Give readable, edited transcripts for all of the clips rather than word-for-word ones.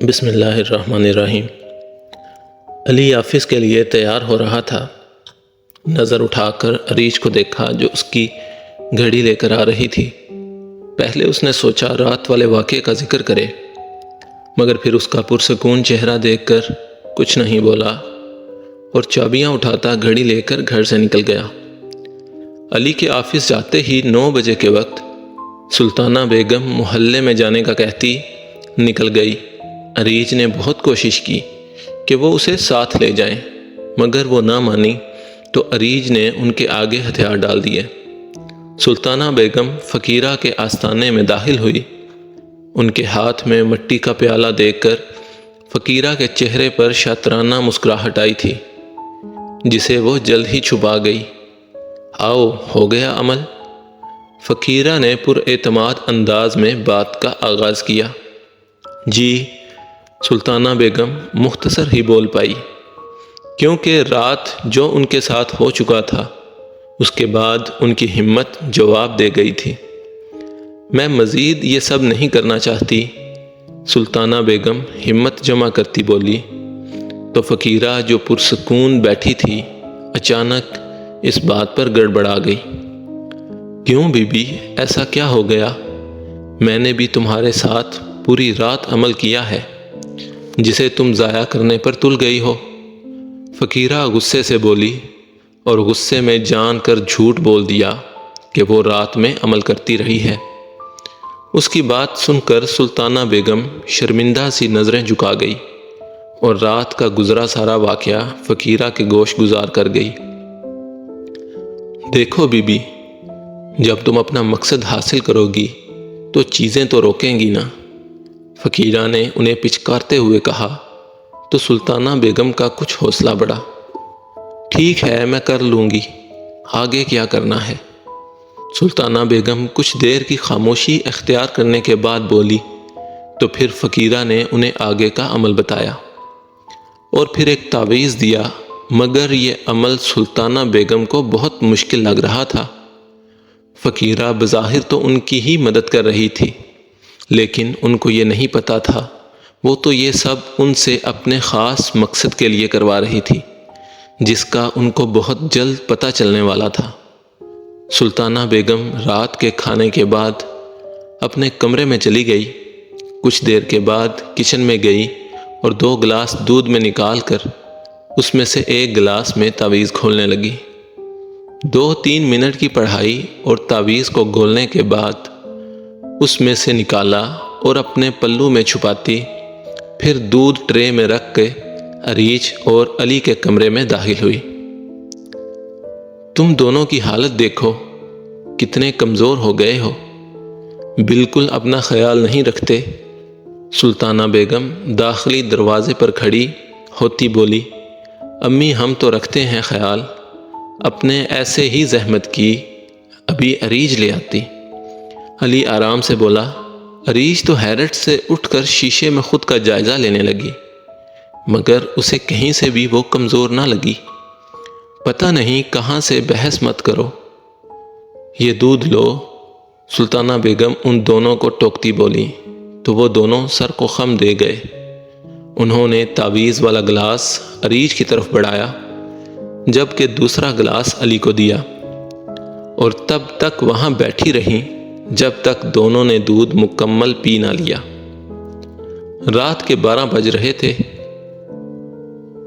بسم اللہ الرحمن الرحیم۔ علی آفس کے لیے تیار ہو رہا تھا۔ نظر اٹھا کر عریج کو دیکھا جو اس کی گھڑی لے کر آ رہی تھی۔ پہلے اس نے سوچا رات والے واقعے کا ذکر کرے، مگر پھر اس کا پرسکون چہرہ دیکھ کر کچھ نہیں بولا اور چابیاں اٹھاتا گھڑی لے کر گھر سے نکل گیا۔ علی کے آفس جاتے ہی 9 بجے کے وقت سلطانہ بیگم محلے میں جانے کا کہتی نکل گئی۔ عریج نے بہت کوشش کی کہ وہ اسے ساتھ لے جائیں، مگر وہ نہ مانی تو عریج نے ان کے آگے ہتھیار ڈال دیے۔ سلطانہ بیگم فقیرہ کے آستانے میں داخل ہوئی۔ ان کے ہاتھ میں مٹی کا پیالہ دیکھ کر فقیرہ کے چہرے پر شاطرانہ مسکراہٹ آئی تھی، جسے وہ جلد ہی چھپا گئی۔ آؤ، ہو گیا عمل؟ فقیرہ نے پر اعتماد انداز میں بات کا آغاز کیا۔ جی، سلطانہ بیگم مختصر ہی بول پائی، کیونکہ رات جو ان کے ساتھ ہو چکا تھا اس کے بعد ان کی ہمت جواب دے گئی تھی۔ میں مزید یہ سب نہیں کرنا چاہتی، سلطانہ بیگم ہمت جمع کرتی بولی۔ تو فقیرہ جو پرسکون بیٹھی تھی اچانک اس بات پر گڑبڑا گئی۔ کیوں بی بی، ایسا کیا ہو گیا؟ میں نے بھی تمہارے ساتھ پوری رات عمل کیا ہے جسے تم ضائع کرنے پر تل گئی ہو۔ فقیرہ غصے سے بولی اور غصے میں جان کر جھوٹ بول دیا کہ وہ رات میں عمل کرتی رہی ہے۔ اس کی بات سن کر سلطانہ بیگم شرمندہ سی نظریں جھکا گئی اور رات کا گزرا سارا واقعہ فقیرہ کے گوش گزار کر گئی۔ دیکھو بی بی، جب تم اپنا مقصد حاصل کرو گی تو چیزیں تو روکیں گی نا، فقیرہ نے انہیں پچکارتے ہوئے کہا۔ تو سلطانہ بیگم کا کچھ حوصلہ بڑھا۔ ٹھیک ہے، میں کر لوں گی، آگے کیا کرنا ہے؟ سلطانہ بیگم کچھ دیر کی خاموشی اختیار کرنے کے بعد بولی۔ تو پھر فقیرہ نے انہیں آگے کا عمل بتایا اور پھر ایک تعویذ دیا، مگر یہ عمل سلطانہ بیگم کو بہت مشکل لگ رہا تھا۔ فقیرہ بظاہر تو ان کی ہی مدد کر رہی تھی، لیکن ان کو یہ نہیں پتا تھا وہ تو یہ سب ان سے اپنے خاص مقصد کے لیے کروا رہی تھی، جس کا ان کو بہت جلد پتہ چلنے والا تھا۔ سلطانہ بیگم رات کے کھانے کے بعد اپنے کمرے میں چلی گئی۔ کچھ دیر کے بعد کچن میں گئی اور 2 گلاس دودھ میں نکال کر اس میں سے ایک گلاس میں تعویذ گھولنے لگی۔ 2-3 منٹ کی پڑھائی اور تعویذ کو گھولنے کے بعد اس میں سے نکالا اور اپنے پلو میں چھپاتی، پھر دودھ ٹرے میں رکھ کے عریج اور علی کے کمرے میں داخل ہوئی۔ تم دونوں کی حالت دیکھو، کتنے کمزور ہو گئے ہو، بالکل اپنا خیال نہیں رکھتے۔ سلطانہ بیگم داخلی دروازے پر کھڑی ہوتی بولی۔ امی، ہم تو رکھتے ہیں خیال، اپنے ایسے ہی زحمت کی، ابھی عریج لے آتی۔ علی آرام سے بولا۔ عریج تو حیرت سے اٹھ کر شیشے میں خود کا جائزہ لینے لگی، مگر اسے کہیں سے بھی وہ کمزور نہ لگی۔ پتہ نہیں کہاں سے، بحث مت کرو، یہ دودھ لو، سلطانہ بیگم ان دونوں کو ٹوکتی بولی۔ تو وہ دونوں سر کو خم دے گئے۔ انہوں نے تعویذ والا گلاس عریج کی طرف بڑھایا، جبکہ دوسرا گلاس علی کو دیا، اور تب تک وہاں بیٹھی رہیں جب تک دونوں نے دودھ مکمل پی نہ لیا۔ رات کے 12 بج رہے تھے۔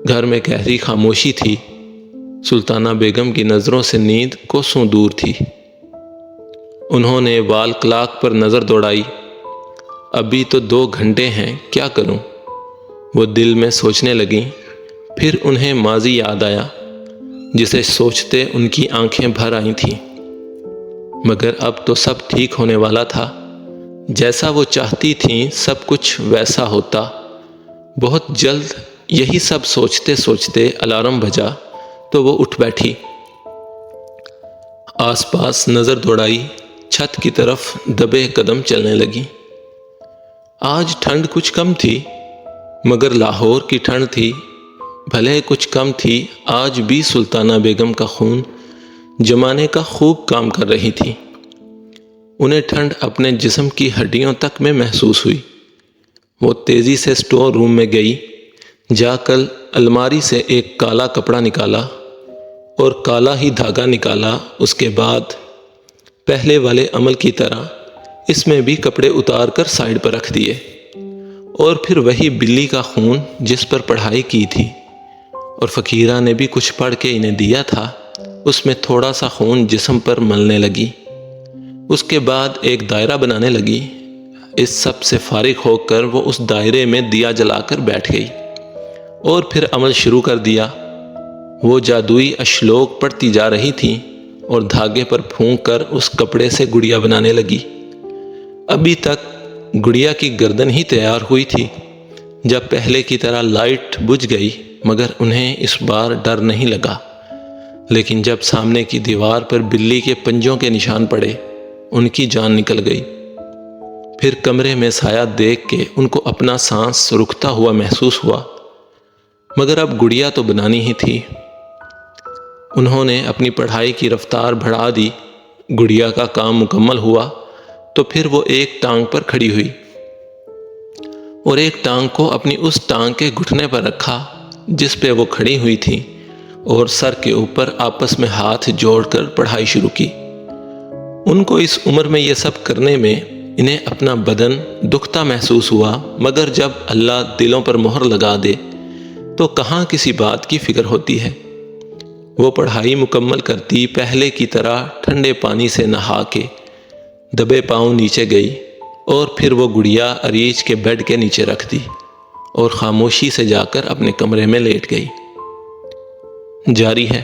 گھر میں گہری خاموشی تھی۔ سلطانہ بیگم کی نظروں سے نیند کوسوں دور تھی۔ انہوں نے وال کلاک پر نظر دوڑائی۔ ابھی تو 2 گھنٹے ہیں، کیا کروں؟ وہ دل میں سوچنے لگیں۔ پھر انہیں ماضی یاد آیا، جسے سوچتے ان کی آنکھیں بھر آئی تھیں، مگر اب تو سب ٹھیک ہونے والا تھا۔ جیسا وہ چاہتی تھیں سب کچھ ویسا ہوتا۔ بہت جلد یہی سب سوچتے سوچتے الارم بجا تو وہ اٹھ بیٹھی۔ آس پاس نظر دوڑائی، چھت کی طرف دبے قدم چلنے لگی۔ آج ٹھنڈ کچھ کم تھی، مگر لاہور کی ٹھنڈ تھی، بھلے کچھ کم تھی، آج بھی سلطانہ بیگم کا خون جمانے کا خوب کام کر رہی تھی۔ انہیں ٹھنڈ اپنے جسم کی ہڈیوں تک میں محسوس ہوئی۔ وہ تیزی سے اسٹور روم میں گئی، جا کر الماری سے ایک کالا کپڑا نکالا اور کالا ہی دھاگا نکالا۔ اس کے بعد پہلے والے عمل کی طرح اس میں بھی کپڑے اتار کر سائیڈ پر رکھ دیے، اور پھر وہی بلی کا خون جس پر پڑھائی کی تھی اور فقیرہ نے بھی کچھ پڑھ کے انہیں دیا تھا، اس میں تھوڑا سا خون جسم پر ملنے لگی۔ اس کے بعد ایک دائرہ بنانے لگی۔ اس سب سے فارغ ہو کر وہ اس دائرے میں دیا جلا کر بیٹھ گئی اور پھر عمل شروع کر دیا۔ وہ جادوئی اشلوک پڑھتی جا رہی تھی اور دھاگے پر پھونک کر اس کپڑے سے گڑیا بنانے لگی۔ ابھی تک گڑیا کی گردن ہی تیار ہوئی تھی جب پہلے کی طرح لائٹ بجھ گئی، مگر انہیں اس بار ڈر نہیں لگا۔ لیکن جب سامنے کی دیوار پر بلی کے پنجوں کے نشان پڑے، ان کی جان نکل گئی۔ پھر کمرے میں سایہ دیکھ کے ان کو اپنا سانس رکتا ہوا محسوس ہوا، مگر اب گڑیا تو بنانی ہی تھی۔ انہوں نے اپنی پڑھائی کی رفتار بڑھا دی۔ گڑیا کا کام مکمل ہوا تو پھر وہ ایک ٹانگ پر کھڑی ہوئی اور ایک ٹانگ کو اپنی اس ٹانگ کے گھٹنے پر رکھا جس پہ وہ کھڑی ہوئی تھی، اور سر کے اوپر آپس میں ہاتھ جوڑ کر پڑھائی شروع کی۔ ان کو اس عمر میں یہ سب کرنے میں انہیں اپنا بدن دکھتا محسوس ہوا، مگر جب اللہ دلوں پر مہر لگا دے تو کہاں کسی بات کی فکر ہوتی ہے۔ وہ پڑھائی مکمل کرتی پہلے کی طرح ٹھنڈے پانی سے نہا کے دبے پاؤں نیچے گئی، اور پھر وہ گڑیا عریج کے بیڈ کے نیچے رکھ دی اور خاموشی سے جا کر اپنے کمرے میں لیٹ گئی۔ جاری ہے۔